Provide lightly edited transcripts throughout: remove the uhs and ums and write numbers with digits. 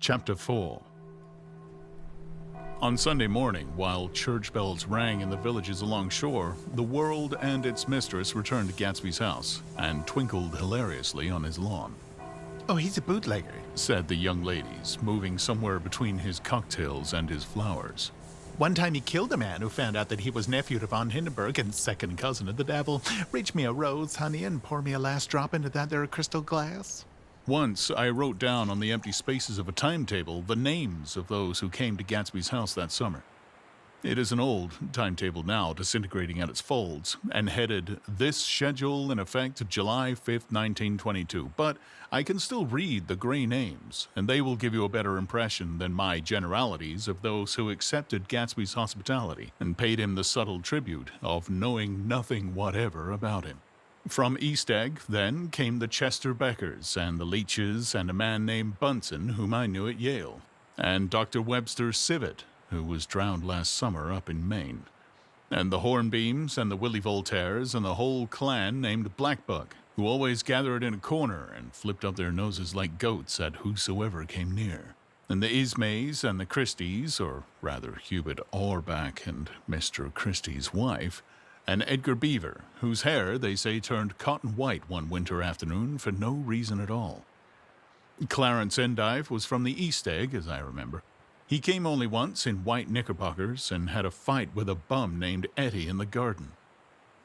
Chapter 4. On Sunday morning, while church bells rang in the villages along shore, the world and its mistress returned to Gatsby's house and twinkled hilariously on his lawn. "Oh, he's a bootlegger," said the young ladies, moving somewhere between his cocktails and his flowers. "One time he killed a man who found out that he was nephew to von Hindenburg and second cousin of the devil. Reach me a rose, honey, and pour me a last drop into that there crystal glass." Once, I wrote down on the empty spaces of a timetable the names of those who came to Gatsby's house that summer. It is an old timetable now, disintegrating at its folds, and headed, "This schedule in effect July 5th, 1922, but I can still read the gray names, and they will give you a better impression than my generalities of those who accepted Gatsby's hospitality and paid him the subtle tribute of knowing nothing whatever about him. From East Egg, then, came the Chester Beckers and the Leaches and a man named Bunsen, whom I knew at Yale, and Dr. Webster Civet, who was drowned last summer up in Maine, and the Hornbeams and the Willie Voltaires and the whole clan named Blackbug, who always gathered in a corner and flipped up their noses like goats at whosoever came near, and the Ismays and the Christies, or rather Hubert Auerbach and Mr. Christie's wife, and Edgar Beaver, whose hair, they say, turned cotton white one winter afternoon for no reason at all. Clarence Endive was from the East Egg, as I remember. He came only once in white knickerbockers and had a fight with a bum named Etty in the garden.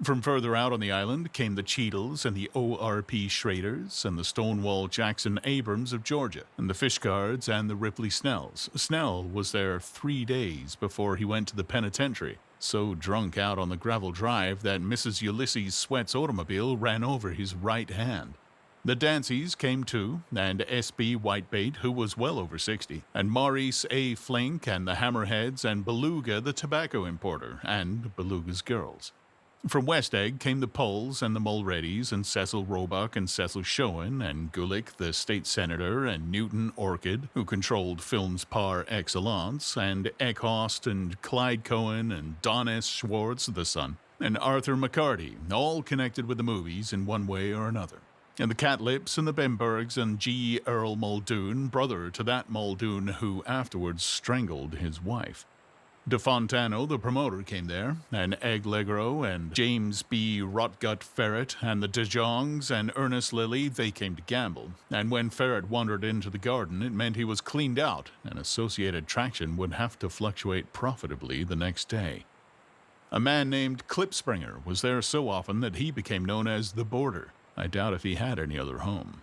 From further out on the island came the Cheadles and the O.R.P. Schraders and the Stonewall Jackson Abrams of Georgia, and the Fishguards and the Ripley Snells. Snell was there 3 days before he went to the penitentiary, so drunk out on the gravel drive that Mrs. Ulysses Sweat's automobile ran over his right hand. The Danceys came too, and S.B. Whitebait, who was well over 60, and Maurice A. Flink and the Hammerheads and Beluga the tobacco importer, and Beluga's girls. From West Egg came the Poles and the Mulreadys and Cecil Roebuck and Cecil Schoen and Gulick the state senator and Newton Orchid, who controlled films par excellence, and Eckhost and Clyde Cohen and Don S. Schwartz the son, and Arthur McCarty, all connected with the movies in one way or another. And the Catlips and the Bembergs and G. Earl Muldoon, brother to that Muldoon who afterwards strangled his wife. De Fontano, the promoter, came there, and Egg Legro and James B. Rotgut Ferret and the De Jongs and Ernest Lilly, they came to gamble. And when Ferret wandered into the garden, it meant he was cleaned out, and associated traction would have to fluctuate profitably the next day. A man named Klipspringer was there so often that he became known as the Boarder. I doubt if he had any other home.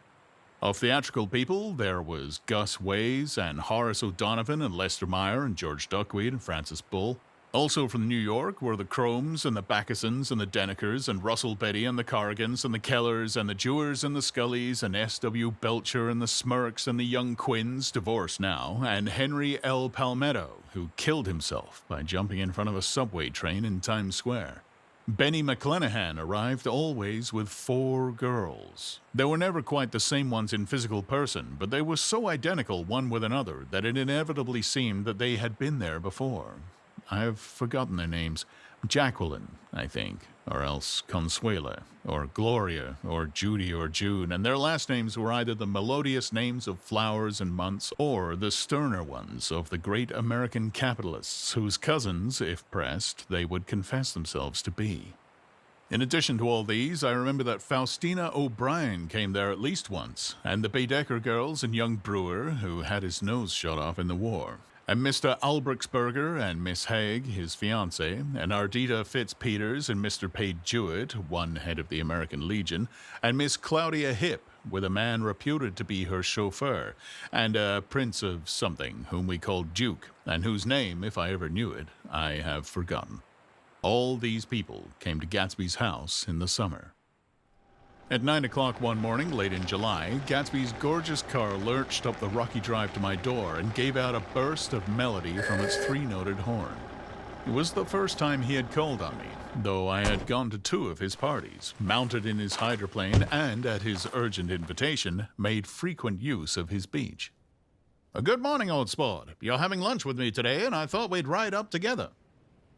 Of theatrical people, there was Gus Ways and Horace O'Donovan and Lester Meyer and George Duckweed and Francis Bull. Also from New York were the Cromes and the Backesons and the Denekers and Russell Betty and the Corrigans and the Kellers and the Jewers and the Scullys and S.W. Belcher and the Smirks and the Young Quinns, divorced now, and Henry L. Palmetto, who killed himself by jumping in front of a subway train in Times Square. Benny McClenahan arrived always with 4 girls. They were never quite the same ones in physical person, but they were so identical one with another that it inevitably seemed that they had been there before. I have forgotten their names. Jacqueline, I think, or else Consuela, or Gloria, or Judy, or June, and their last names were either the melodious names of flowers and months, or the sterner ones of the great American capitalists whose cousins, if pressed, they would confess themselves to be. In addition to all these, I remember that Faustina O'Brien came there at least once, and the Baedeker girls and young Brewer, who had his nose shot off in the war, and Mr. Albrechtsberger and Miss Haig, his fiancée, and Ardita Fitzpeters and Mr. Page Jewett, one head of the American Legion, and Miss Claudia Hipp, with a man reputed to be her chauffeur, and a prince of something whom we called Duke, and whose name, if I ever knew it, I have forgotten. All these people came to Gatsby's house in the summer. At 9 o'clock one morning, late in July, Gatsby's gorgeous car lurched up the rocky drive to my door and gave out a burst of melody from its 3-noted horn. It was the first time he had called on me, though I had gone to 2 of his parties, mounted in his hydroplane, and, at his urgent invitation, made frequent use of his beach. "Good morning, old sport. You're having lunch with me today, and I thought we'd ride up together."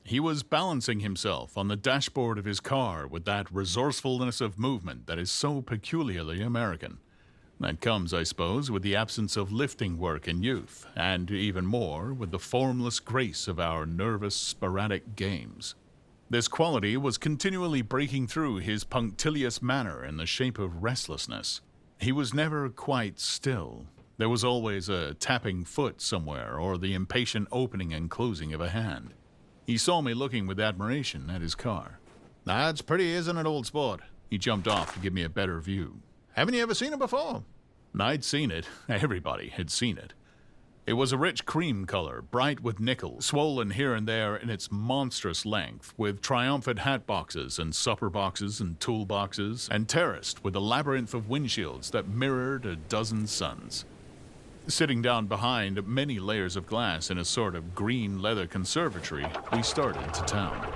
He was balancing himself on the dashboard of his car with that resourcefulness of movement that is so peculiarly American. That comes, I suppose, with the absence of lifting work in youth, and even more with the formless grace of our nervous, sporadic games. This quality was continually breaking through his punctilious manner in the shape of restlessness. He was never quite still. There was always a tapping foot somewhere, or the impatient opening and closing of a hand. He saw me looking with admiration at his car. That's pretty, isn't it, old sport? He jumped off to give me a better view. Haven't you ever seen it before? I'd seen it. Everybody had seen it. It was a rich cream color, bright with nickel, swollen here and there in its monstrous length, with triumphant hat boxes and supper boxes and tool boxes, and terraced with a labyrinth of windshields that mirrored a dozen suns. Sitting down behind many layers of glass in a sort of green leather conservatory, we started to town.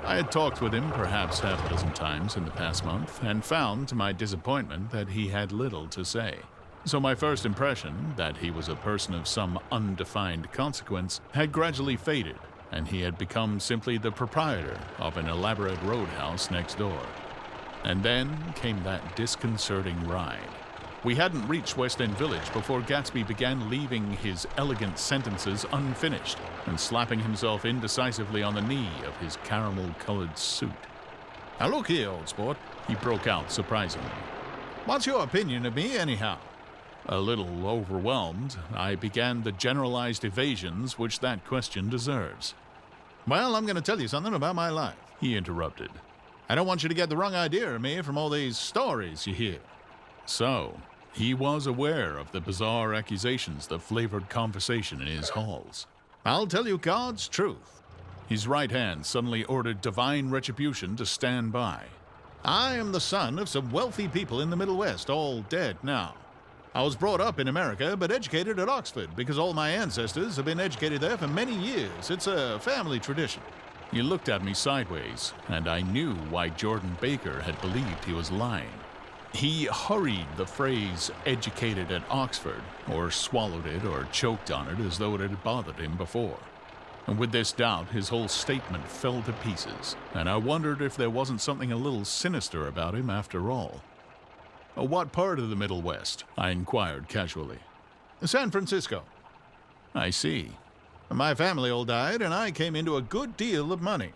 I had talked with him perhaps half a dozen times in the past month, and found, to my disappointment, that he had little to say. So my first impression, that he was a person of some undefined consequence, had gradually faded, and he had become simply the proprietor of an elaborate roadhouse next door. And then came that disconcerting ride. We hadn't reached West End Village before Gatsby began leaving his elegant sentences unfinished and slapping himself indecisively on the knee of his caramel-colored suit. Now look here, old sport, He broke out surprisingly. What's your opinion of me, anyhow? A little overwhelmed, I began the generalized evasions which that question deserves. Well, I'm going to tell you something about my life. He interrupted. I don't want you to get the wrong idea of me from all these stories you hear. So, he was aware of the bizarre accusations that flavored conversation in his halls. I'll tell you God's truth. His right hand suddenly ordered divine retribution to stand by. I am the son of some wealthy people in the Middle West, all dead now. I was brought up in America, but educated at Oxford because all my ancestors have been educated there for many years. It's a family tradition. He looked at me sideways, and I knew why Jordan Baker had believed he was lying. He hurried the phrase educated at Oxford, or swallowed it or choked on it as though it had bothered him before. And with this doubt, his whole statement fell to pieces, and I wondered if there wasn't something a little sinister about him after all. What part of the Middle West? I inquired casually. San Francisco. I see. My family all died, and I came into a good deal of money.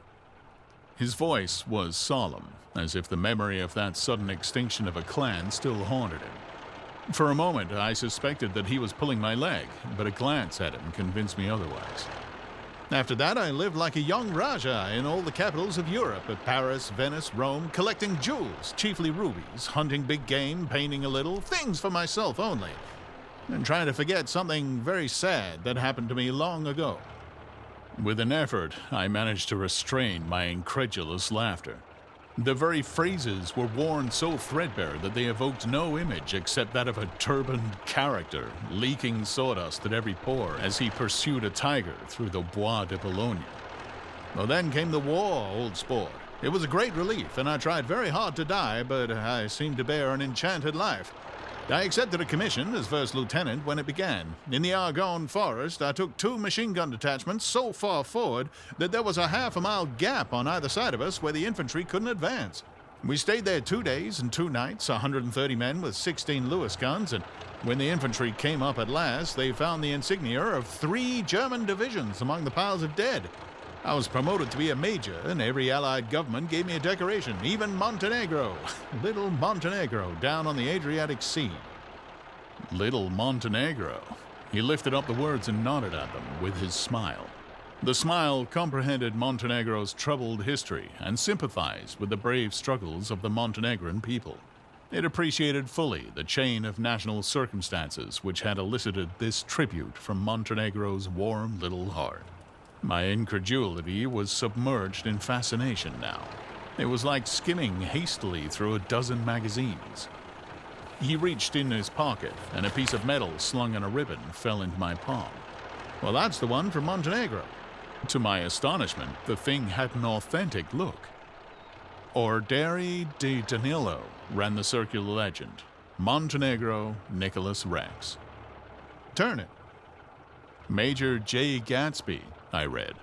His voice was solemn, as if the memory of that sudden extinction of a clan still haunted him. For a moment, I suspected that he was pulling my leg, but a glance at him convinced me otherwise. After that, I lived like a young Raja in all the capitals of Europe, at Paris, Venice, Rome, collecting jewels, chiefly rubies, hunting big game, painting a little, things for myself only, and trying to forget something very sad that happened to me long ago. With an effort, I managed to restrain my incredulous laughter. The very phrases were worn so threadbare that they evoked no image except that of a turbaned character leaking sawdust at every pore as he pursued a tiger through the Bois de Boulogne. Well, then came the war, old sport. It was a great relief, and I tried very hard to die, but I seemed to bear an enchanted life. I accepted a commission as first lieutenant when it began. In the Argonne Forest, I took 2 machine gun detachments so far forward that there was a half-a-mile gap on either side of us where the infantry couldn't advance. We stayed there 2 days and 2 nights, 130 men with 16 Lewis guns, and when the infantry came up at last, they found the insignia of 3 German divisions among the piles of dead. I was promoted to be a major, and every Allied government gave me a decoration, even Montenegro. Little Montenegro, down on the Adriatic Sea. Little Montenegro. He lifted up the words and nodded at them with his smile. The smile comprehended Montenegro's troubled history and sympathized with the brave struggles of the Montenegrin people. It appreciated fully the chain of national circumstances which had elicited this tribute from Montenegro's warm little heart. My incredulity was submerged in fascination now. It was like skimming hastily through a dozen magazines. He reached in his pocket, and a piece of metal slung on a ribbon fell into my palm. Well, that's the one from Montenegro. To my astonishment, the thing had an authentic look. Orderi di Danilo, ran the circular legend. Montenegro, Nicholas Rex. Turn it. Major J. Gatsby, I read.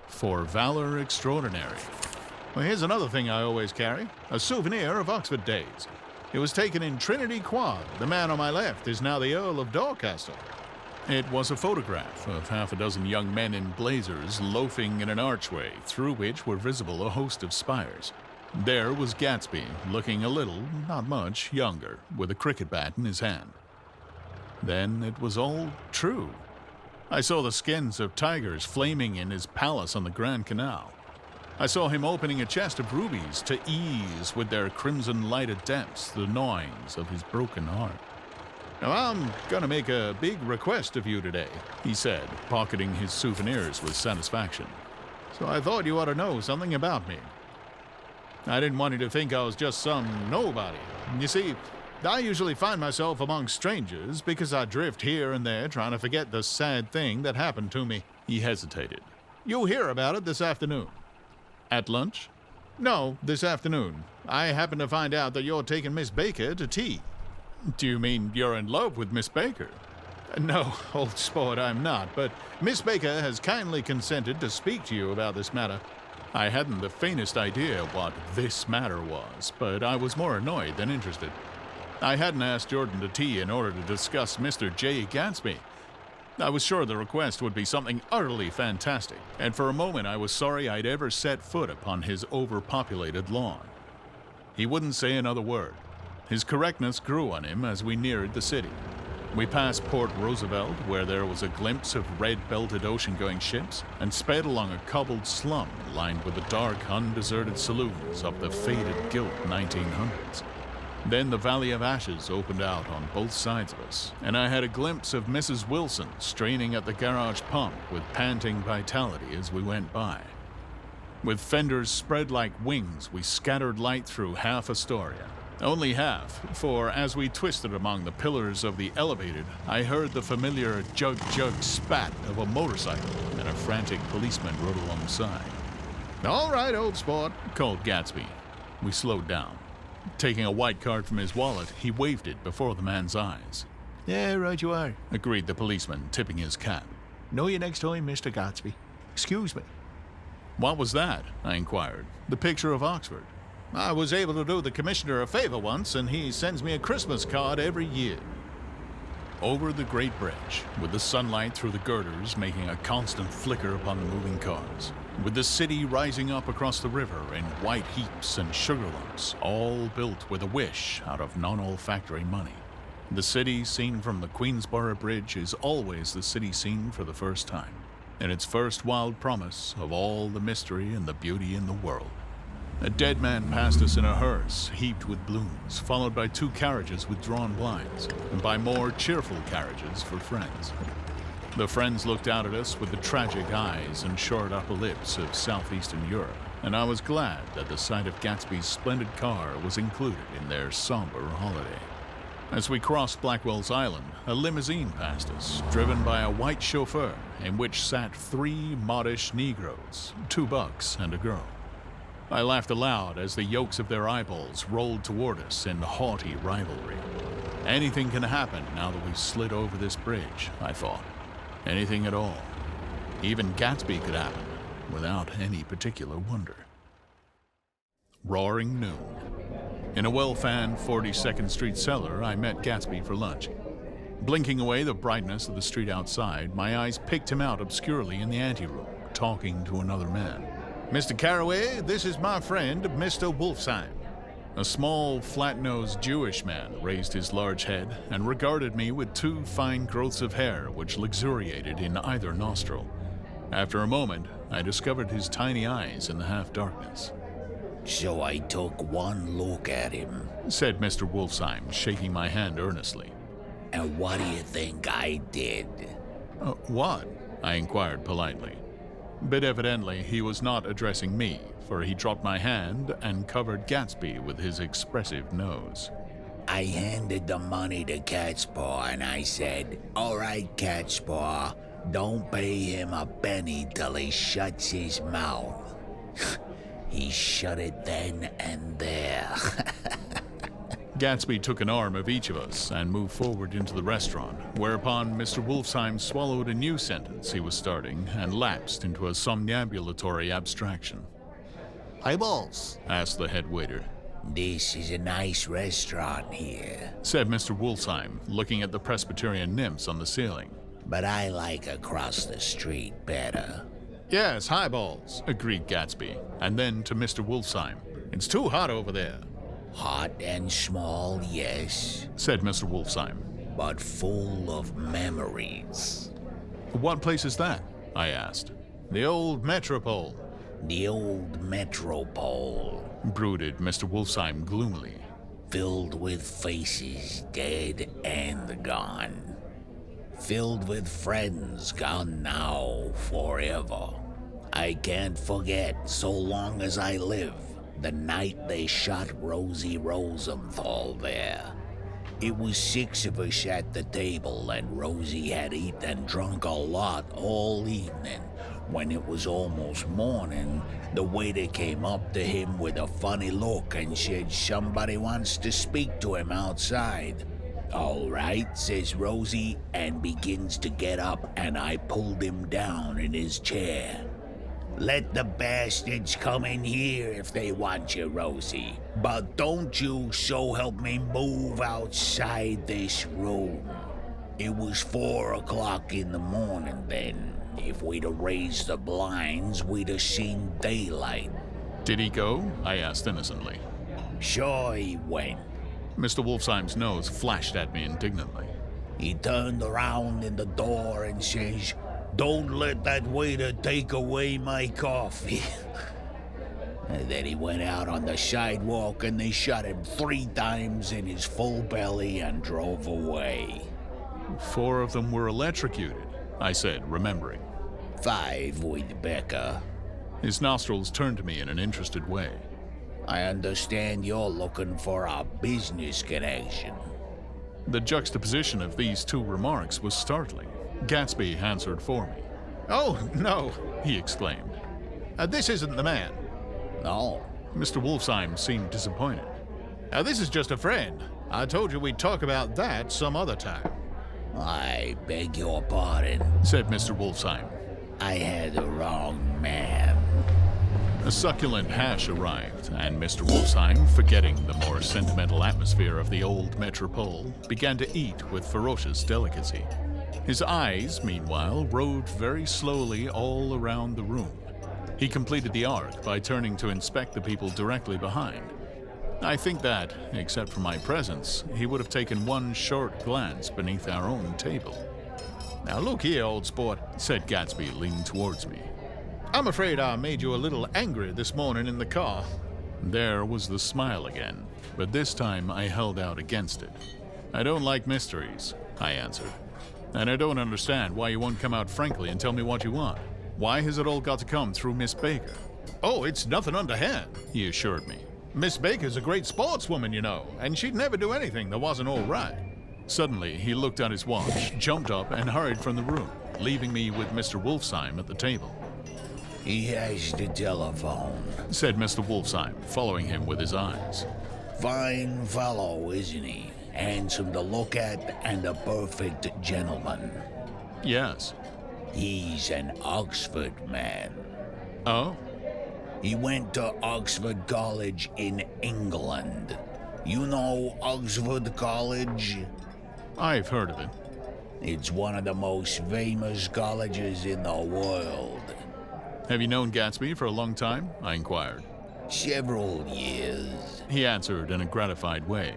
For valor extraordinary. Well, here's another thing I always carry. A souvenir of Oxford days. It was taken in Trinity Quad. The man on my left is now the Earl of Dorchester. It was a photograph of half a dozen young men in blazers loafing in an archway through which were visible a host of spires. There was Gatsby, looking a little, not much, younger, with a cricket bat in his hand. Then it was all true. I saw the skins of tigers flaming in his palace on the Grand Canal. I saw him opening a chest of rubies to ease with their crimson-lighted depths the gnawings of his broken heart. Now, I'm gonna make a big request of you today, He said, pocketing his souvenirs with satisfaction. so I thought you ought to know something about me. I didn't want you to think I was just some nobody. You see, I usually find myself among strangers because I drift here and there trying to forget the sad thing that happened to me. He hesitated. You'll hear about it this afternoon. At lunch? No, this afternoon. I happen to find out that you're taking Miss Baker to tea. Do you mean you're in love with Miss Baker? No, old sport, I'm not, but Miss Baker has kindly consented to speak to you about this matter. I hadn't the faintest idea what this matter was, but I was more annoyed than interested. I hadn't asked Jordan to tea in order to discuss Mr. J. Gatsby. I was sure the request would be something utterly fantastic, and for a moment I was sorry I'd ever set foot upon his overpopulated lawn. He wouldn't say another word. His correctness grew on him as we neared the city. We passed Port Roosevelt, where there was a glimpse of red-belted ocean-going ships, and sped along a cobbled slum lined with the dark, undeserted saloons of the faded, gilt 1900s. Then the Valley of Ashes opened out on both sides of us, and I had a glimpse of Mrs. Wilson straining at the garage pump with panting vitality as we went by. With fenders spread like wings, we scattered light through half Astoria. Only half, for as we twisted among the pillars of the elevated, I heard the familiar jug-jug spat of a motorcycle, and a frantic policeman rode alongside. All right, old sport, Called Gatsby. We slowed down. Taking a white card from his wallet, he waved it before the man's eyes. Yeah, right you are, Agreed the policeman, tipping his cap. Know you next time, Mr. Gatsby. Excuse me. What was that? I inquired. The picture of Oxford. I was able to do the commissioner a favor once, and he sends me a Christmas card every year. Over the Great Bridge, with the sunlight through the girders making a constant flicker upon the moving cars, with the city rising up across the river in white heaps and sugar lumps, all built with a wish out of non-olfactory money. The city seen from the Queensborough Bridge is always the city seen for the first time, in its first wild promise of all the mystery and the beauty in the world. A dead man passed us in a hearse heaped with blooms, followed by 2 carriages with drawn blinds, and by more cheerful carriages for friends. The friends looked out at us with the tragic eyes and short upper lips of southeastern Europe, and I was glad that the sight of Gatsby's splendid car was included in their somber holiday. As we crossed Blackwell's Island, a limousine passed us, driven by a white chauffeur, in which sat 3 modish Negroes, 2 bucks and a girl. I laughed aloud as the yolks of their eyeballs rolled toward us in haughty rivalry. Anything can happen now that we've slid over this bridge, I thought. Anything at all. Even Gatsby could happen, without any particular wonder. Roaring noon. In a well-fanned 42nd Street cellar, I met Gatsby for lunch. Blinking away the brightness of the street outside, my eyes picked him out obscurely in the anteroom, talking to another man. Mr. Carraway, this is my friend, Mr. Wolfsheim. A small, flat-nosed Jewish man raised his large head and regarded me with 2 fine growths of hair which luxuriated in either nostril. After a moment, I discovered his tiny eyes in the half-darkness. So I took one look at him. Said Mr. Wolfsheim, shaking my hand earnestly. And what do you think I did? What? I inquired politely. But evidently he was not addressing me, for he dropped my hand and covered Gatsby with his expressive nose. I handed the money to Catspaw and I said, "All right, Catspaw, don't pay him a penny till he shuts his mouth." He shut it then and there. Gatsby took an arm of each of us and moved forward into the restaurant, whereupon Mr. Wolfsheim swallowed a new sentence he was starting and lapsed into a somnambulatory abstraction. Eyeballs, asked the head waiter. This is a nice restaurant here, said Mr. Wolfsheim, looking at the Presbyterian nymphs on the ceiling. but I like across the street better. Yes, highballs. Agreed Gatsby, and then to Mr. Wolfsheim. It's too hot over there. Hot and small, yes, Said Mr. Wolfsheim. but full of memories. What place is that? I asked. The old Metropole. The old metropole, Brooded Mr. Wolfsheim gloomily. filled with faces dead and gone. Filled with friends gone now forever. I can't forget, so long as I live, the night they shot Rosie Rosenthal there. It was 6 of us at the table, and Rosie had eaten and drunk a lot all evening. When it was almost morning, the waiter came up to him with a funny look and said somebody wants to speak to him outside. All right, says Rosie, and begins to get up, and I pulled him down in his chair. Let the bastards come in here if they want you, Rosie. But don't you, so help me, move outside this room. It was 4 o'clock in the morning then. If we'd have raised the blinds, we'd have seen daylight. Did he go? I asked innocently. Sure he went. Mr. Wolfsheim's nose flashed at me indignantly. He turned around in the door and says, "Don't let that waiter take away my coffee." And then he went out on the sidewalk and they shot him 3 times in his full belly and drove away. 4 of them were electrocuted, I said, remembering. 5 with Becca. His nostrils turned to me in an interested way. I understand you're looking for a business connection. The juxtaposition of these 2 remarks was startling. Gatsby answered for me. Oh, no, He exclaimed. this isn't the man. No, Mr. Wolfsheim seemed disappointed. This is just a friend. I told you we'd talk about that some other time. I beg your pardon. Said Mr. Wolfsheim. I had the wrong man. A succulent hash arrived, and Mr. Wolfsheim, forgetting the more sentimental atmosphere of the old metropole, began to eat with ferocious delicacy. His eyes, meanwhile, roved very slowly all around the room. He completed the arc by turning to inspect the people directly behind. I think that, except for my presence, he would have taken one short glance beneath our own table. Now look here, old sport. Said Gatsby, leaning towards me. I'm afraid I made you a little angry this morning in the car. There was the smile again, but this time I held out against it. I don't like mysteries, I answered. And I don't understand why you won't come out frankly and tell me what you want. Why has it all got to come through Miss Baker? Oh, it's nothing underhand. He assured me. Miss Baker's a great sportswoman, you know, and she'd never do anything that wasn't all right. Suddenly, he looked at his watch, jumped up, and hurried from the room, leaving me with Mr. Wolfsheim at the table. He has the telephone. Said Mr. Wolfsheim, following him with his eyes. Fine fellow, isn't he? Handsome to look at and a perfect gentleman. Yes. He's an Oxford man. Oh? He went to Oxford College in England. You know Oxford College? I've heard of it. It's one of the most famous colleges in the world. Have you known Gatsby for a long time? I inquired. Several years. He answered in a gratified way.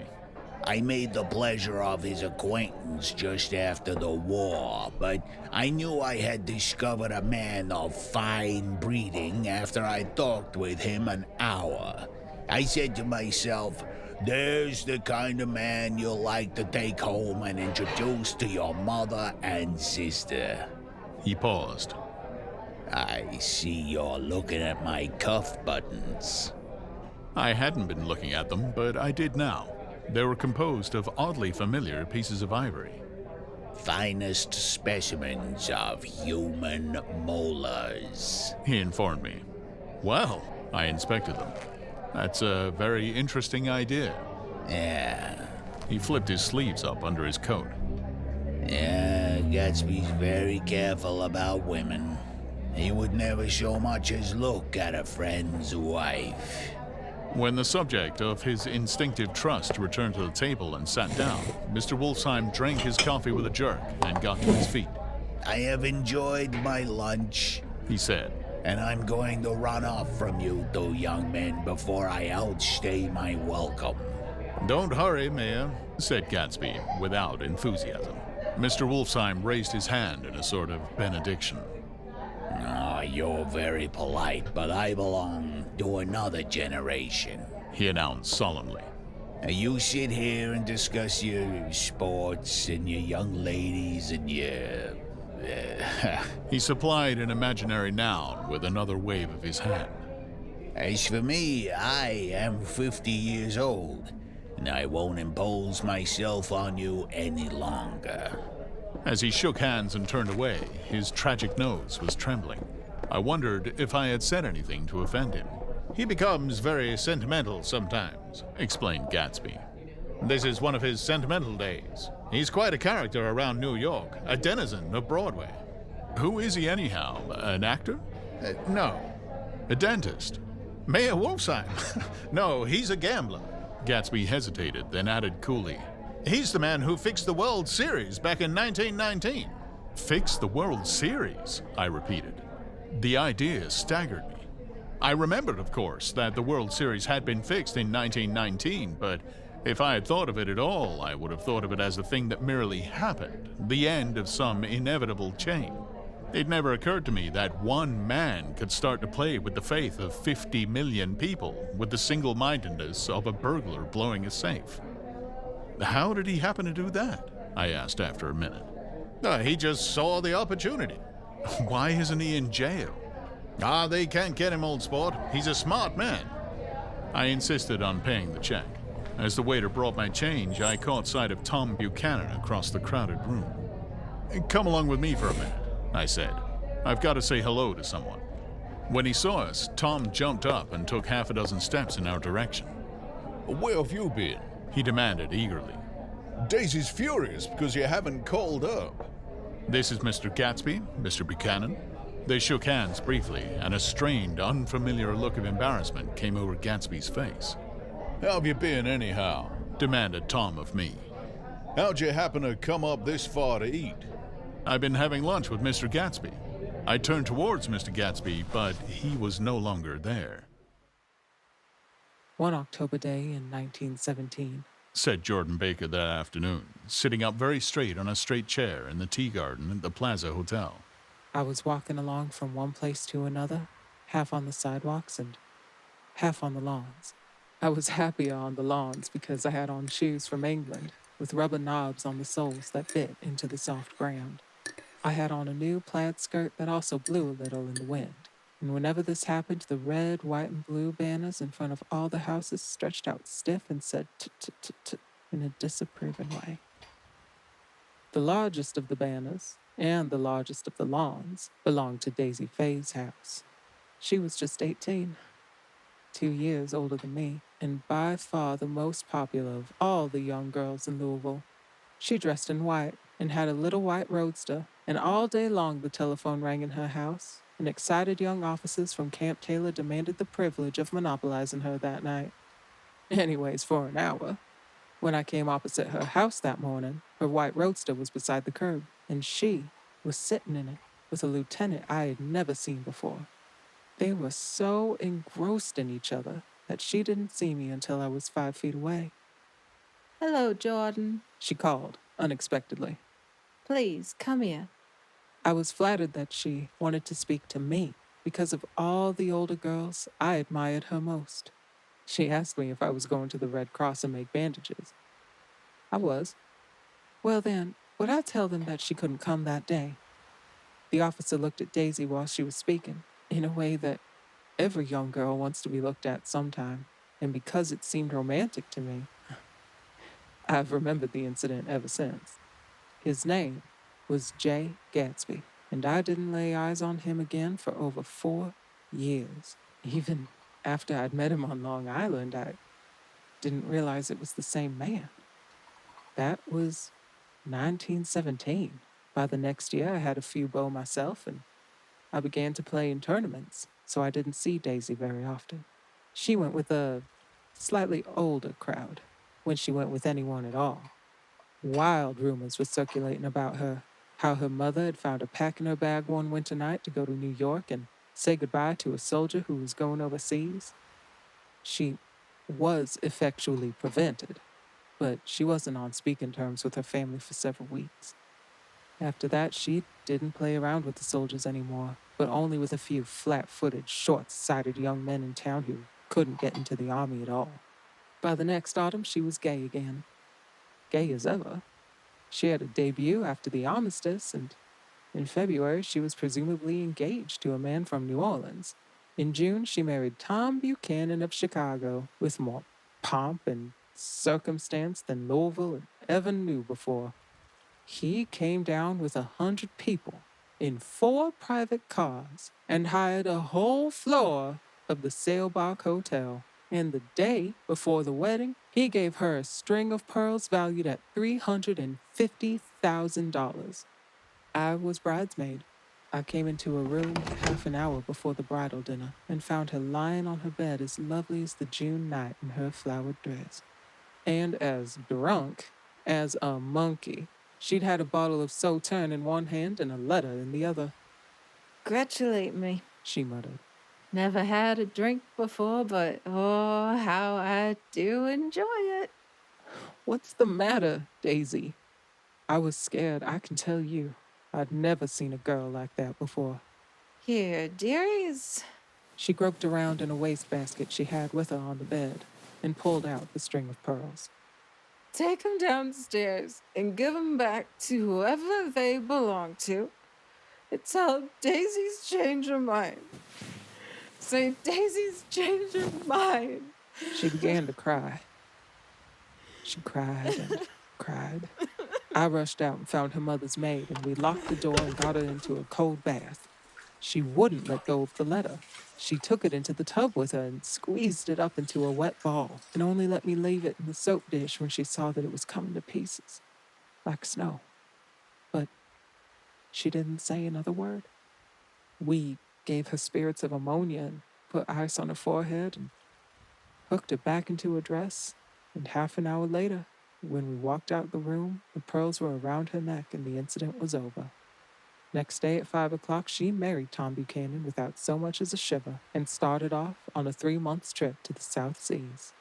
I made the pleasure of his acquaintance just after the war, but I knew I had discovered a man of fine breeding after I talked with him an hour. I said to myself, there's the kind of man you'll like to take home and introduce to your mother and sister. He paused. I see you're looking at my cuff buttons. I hadn't been looking at them, but I did now. They were composed of oddly familiar pieces of ivory. Finest specimens of human molars. He informed me. Well, I inspected them. That's a very interesting idea. Yeah. He flipped his sleeves up under his coat. Yeah, Gatsby's very careful about women. He would never so much as look at a friend's wife. When the subject of his instinctive trust returned to the table and sat down, Mr. Wolfsheim drank his coffee with a jerk and got to his feet. I have enjoyed my lunch, He said, and I'm going to run off from you two young men before I outstay my welcome. "Don't hurry, Mayor," said Gatsby without enthusiasm. Mr. Wolfsheim raised his hand in a sort of benediction. Oh, you're very polite, but I belong to another generation. He announced solemnly. You sit here and discuss your sports and your young ladies and your... He supplied an imaginary noun with another wave of his hand. As for me, I am 50 years old, and I won't impose myself on you any longer. As he shook hands and turned away, his tragic nose was trembling. I wondered if I had said anything to offend him. He becomes very sentimental sometimes, Explained Gatsby. This is one of his sentimental days. He's quite a character around New York, a denizen of Broadway. Who is he anyhow? An actor? No. A dentist? Mayor Wolfsheim? No, he's a gambler. Gatsby hesitated, then added coolly. He's the man who fixed the World Series back in 1919. Fixed the World Series? I repeated. The idea staggered me. I remembered, of course, that the World Series had been fixed in 1919, but if I had thought of it at all, I would have thought of it as a thing that merely happened, the end of some inevitable chain. It never occurred to me that one man could start to play with the faith of 50 million people with the single-mindedness of a burglar blowing a safe. How did he happen to do that? I asked after a minute. He just saw the opportunity. Why isn't he in jail? They can't get him, old sport. He's a smart man. I insisted on paying the check. As the waiter brought my change, I caught sight of Tom Buchanan across the crowded room. "Come along with me for a minute," I said. "I've got to say hello to someone." When he saw us, Tom jumped up and took half a dozen steps in our direction. "Where have you been?" He demanded eagerly. "Daisy's furious because you haven't called up." "This is Mr. Gatsby, Mr. Buchanan." They shook hands briefly, and a strained, unfamiliar look of embarrassment came over Gatsby's face. "How have you been anyhow?" Demanded Tom of me. "How'd you happen to come up this far to eat?" "I've been having lunch with Mr. Gatsby." I turned towards Mr. Gatsby, but he was no longer there. One October day in 1917, Said Jordan Baker that afternoon, sitting up very straight on a straight chair in the tea garden at the Plaza Hotel. I was walking along from one place to another, half on the sidewalks and half on the lawns. I was happier on the lawns because I had on shoes from England with rubber knobs on the soles that bit into the soft ground. I had on a new plaid skirt that also blew a little in the wind. And whenever this happened, the red, white, and blue banners in front of all the houses stretched out stiff and said t-t-t-t in a disapproving way. The largest of the banners, and the largest of the lawns, belonged to Daisy Faye's house. She was just 18, 2 years older than me, and by far the most popular of all the young girls in Louisville. She dressed in white and had a little white roadster, and all day long the telephone rang in her house, and excited young officers from Camp Taylor demanded the privilege of monopolizing her that night. Anyways, for an hour. When I came opposite her house that morning, her white roadster was beside the curb, and she was sitting in it with a lieutenant I had never seen before. They were so engrossed in each other that she didn't see me until I was 5 feet away. "Hello, Jordan. She called, unexpectedly. Please, come here." I was flattered that she wanted to speak to me because of all the older girls, I admired her most. She asked me if I was going to the Red Cross and make bandages. I was. Well then, would I tell them that she couldn't come that day? The officer looked at Daisy while she was speaking, in a way that every young girl wants to be looked at sometime, and because it seemed romantic to me, I've remembered the incident ever since. His name was J. Gatsby, and I didn't lay eyes on him again for over 4 years. Even after I'd met him on Long Island, I didn't realize it was the same man. That was 1917. By the next year, I had a few beaux myself, and I began to play in tournaments, so I didn't see Daisy very often. She went with a slightly older crowd, when she went with anyone at all. Wild rumors were circulating about her, how her mother had found a pack in her bag one winter night to go to New York and say goodbye to a soldier who was going overseas. She was effectually prevented, but she wasn't on speaking terms with her family for several weeks. After that, she didn't play around with the soldiers anymore, but only with a few flat-footed, short-sighted young men in town who couldn't get into the army at all. By the next autumn, she was gay again. Gay as ever. She had a debut after the armistice, and in February, she was presumably engaged to a man from New Orleans. In June, she married Tom Buchanan of Chicago with more pomp and circumstance than Louisville ever knew before. He came down with 100 people in 4 private cars and hired a whole floor of the Sailbark Hotel. And the day before the wedding, he gave her a string of pearls valued at $350,000. I was bridesmaid. I came into her room half an hour before the bridal dinner and found her lying on her bed as lovely as the June night in her flowered dress. And as drunk as a monkey. She'd had a bottle of Sauterne in one hand and a letter in the other. Congratulate me. She muttered. Never had a drink before, but oh, how I do enjoy it. What's the matter, Daisy? I was scared, I can tell you. I'd never seen a girl like that before. Here, dearies. She groped around in a wastebasket she had with her on the bed and pulled out the string of pearls. Take 'em downstairs and give 'em back to whoever they belong to. It's how Daisy's changed her mind. Say, Daisy's changed her mind. She began to cry. She cried and cried. I rushed out and found her mother's maid, and we locked the door and got her into a cold bath. She wouldn't let go of the letter. She took it into the tub with her and squeezed it up into a wet ball, and only let me leave it in the soap dish when she saw that it was coming to pieces, like snow. But she didn't say another word. We gave her spirits of ammonia and put ice on her forehead and hooked her back into her dress, and half an hour later, when we walked out the room, the pearls were around her neck and the incident was over. Next day at 5 o'clock, she married Tom Buchanan without so much as a shiver and started off on a 3-month trip to the South Seas.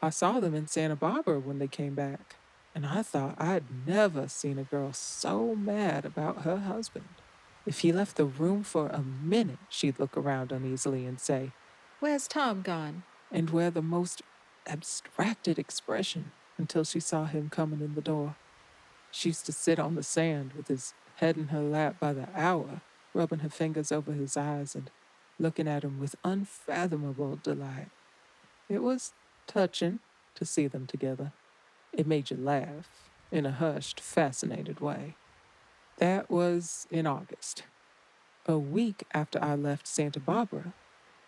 I saw them in Santa Barbara when they came back, and I thought I'd never seen a girl so mad about her husband. If he left the room for a minute, she'd look around uneasily and say, Where's Tom gone? and wear the most abstracted expression until she saw him coming in the door. She used to sit on the sand with his head in her lap by the hour, rubbing her fingers over his eyes and looking at him with unfathomable delight. It was touching to see them together. It made you laugh in a hushed, fascinated way. That was in August. A week after I left Santa Barbara,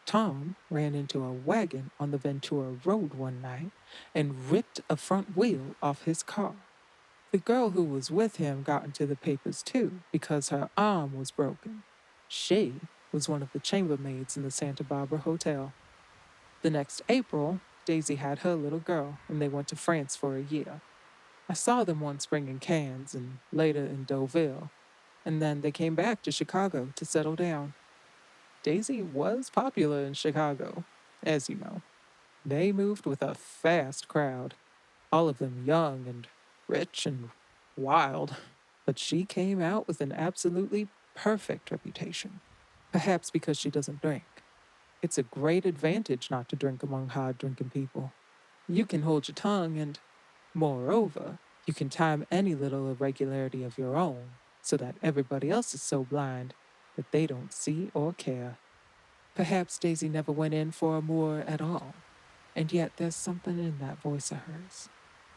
Tom ran into a wagon on the Ventura Road one night and ripped a front wheel off his car. The girl who was with him got into the papers too because her arm was broken. She was one of the chambermaids in the Santa Barbara Hotel. The next April, Daisy had her little girl, and they went to France for a year. I saw them one spring in Cannes and later in Deauville, and then they came back to Chicago to settle down. Daisy was popular in Chicago, as you know. They moved with a fast crowd, all of them young and rich and wild, but she came out with an absolutely perfect reputation, perhaps because she doesn't drink. It's a great advantage not to drink among hard-drinking people. You can hold your tongue and, moreover, you can time any little irregularity of your own so that everybody else is so blind that they don't see or care. Perhaps Daisy never went in for amour at all, and yet there's something in that voice of hers.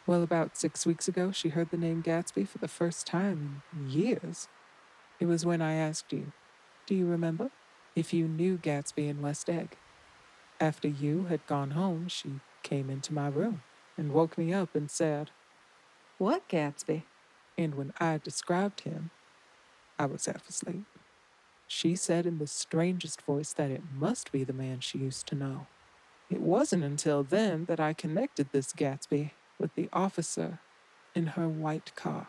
Well, about 6 weeks ago, she heard the name Gatsby for the first time in years. It was when I asked you, do you remember, if you knew Gatsby in West Egg? After you had gone home, she came into my room and woke me up and said, What Gatsby? and when I described him, I was half asleep. She said in the strangest voice that it must be the man she used to know. It wasn't until then that I connected this Gatsby with the officer in her white car.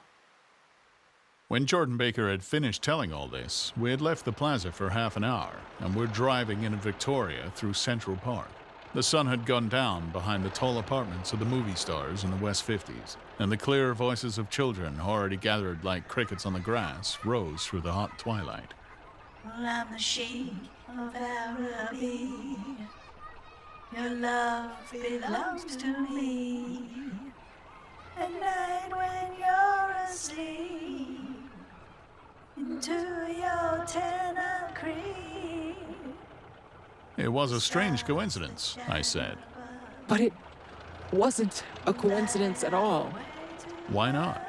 When Jordan Baker had finished telling all this, we had left the plaza for half an hour and were driving in Victoria through Central Park. The sun had gone down behind the tall apartments of the movie stars in the West 50s, and the clear voices of children, already gathered like crickets on the grass, rose through the hot twilight. Well, I'm the sheik of Araby. Your love belongs to me. At night when you're asleep, into your tenant creep. It was a strange coincidence, I said. But it wasn't a coincidence at all. Why not?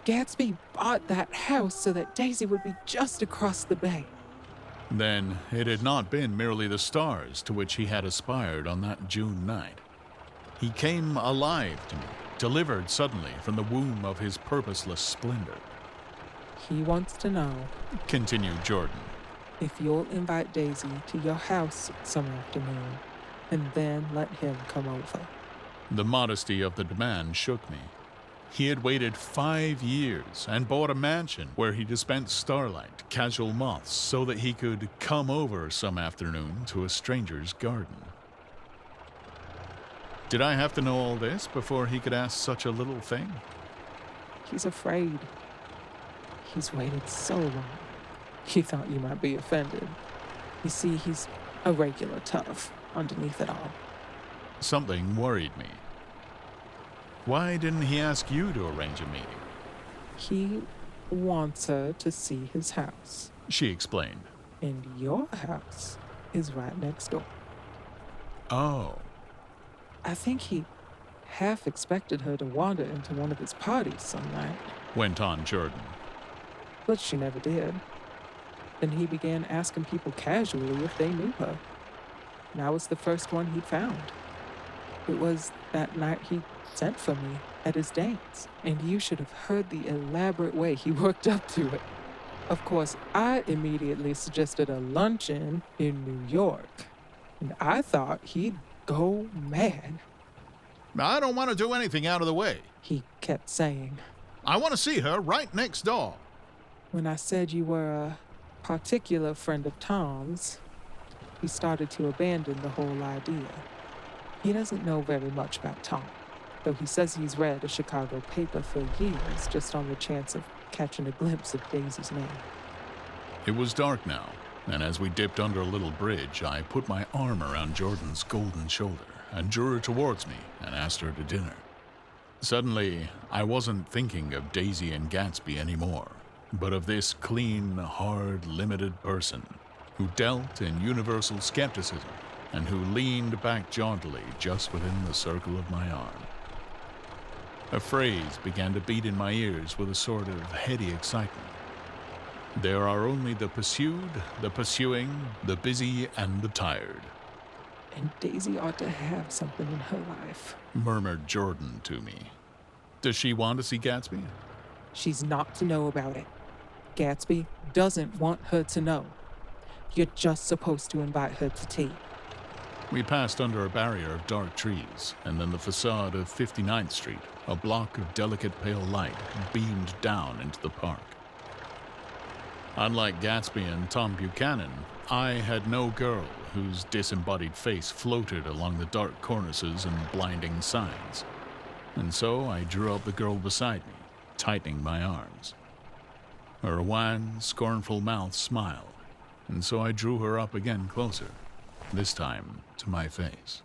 Gatsby bought that house so that Daisy would be just across the bay. Then it had not been merely the stars to which he had aspired on that June night. He came alive to me, delivered suddenly from the womb of his purposeless splendor. He wants to know Continued Jordan. if you'll invite Daisy to your house some afternoon, and then let him come over. The modesty of the demand shook me. He had waited 5 years and bought a mansion where he dispensed starlight to casual moths so that he could come over some afternoon to a stranger's garden. Did I have to know all this before he could ask such a little thing? He's afraid. He's waited so long. He thought you might be offended. You see, he's a regular tough underneath it all. Something worried me. Why didn't he ask you to arrange a meeting? He wants her to see his house, She explained. and your house is right next door. Oh, I think he half expected her to wander into one of his parties some night, went on Jordan. but she never did. Then he began asking people casually if they knew her. And I was the first one he'd found. It was that night he sent for me at his dance, and you should have heard the elaborate way he worked up to it. Of course, I immediately suggested a luncheon in New York, and I thought he'd go mad. I don't want to do anything out of the way. He kept saying. I want to see her right next door. When I said you were a particular friend of Tom's, he started to abandon the whole idea. He doesn't know very much about Tom, though he says he's read a Chicago paper for years just on the chance of catching a glimpse of Daisy's name. It was dark now, and as we dipped under a little bridge, I put my arm around Jordan's golden shoulder and drew her towards me and asked her to dinner. Suddenly, I wasn't thinking of Daisy and Gatsby anymore, but of this clean, hard, limited person who dealt in universal skepticism and who leaned back jauntily just within the circle of my arm. A phrase began to beat in my ears with a sort of heady excitement. There are only the pursued, the pursuing, the busy, and the tired, And Daisy ought to have something in her life. murmured Jordan to me. Does she want to see Gatsby? She's not to know about it. Gatsby doesn't want her to know. You're just supposed to invite her to tea. We passed under a barrier of dark trees, and then the facade of 59th Street, a block of delicate pale light, beamed down into the park. Unlike Gatsby and Tom Buchanan, I had no girl whose disembodied face floated along the dark cornices and blinding signs. And so I drew up the girl beside me, tightening my arms. Her wan, scornful mouth smiled, and so I drew her up again closer, this time to my face.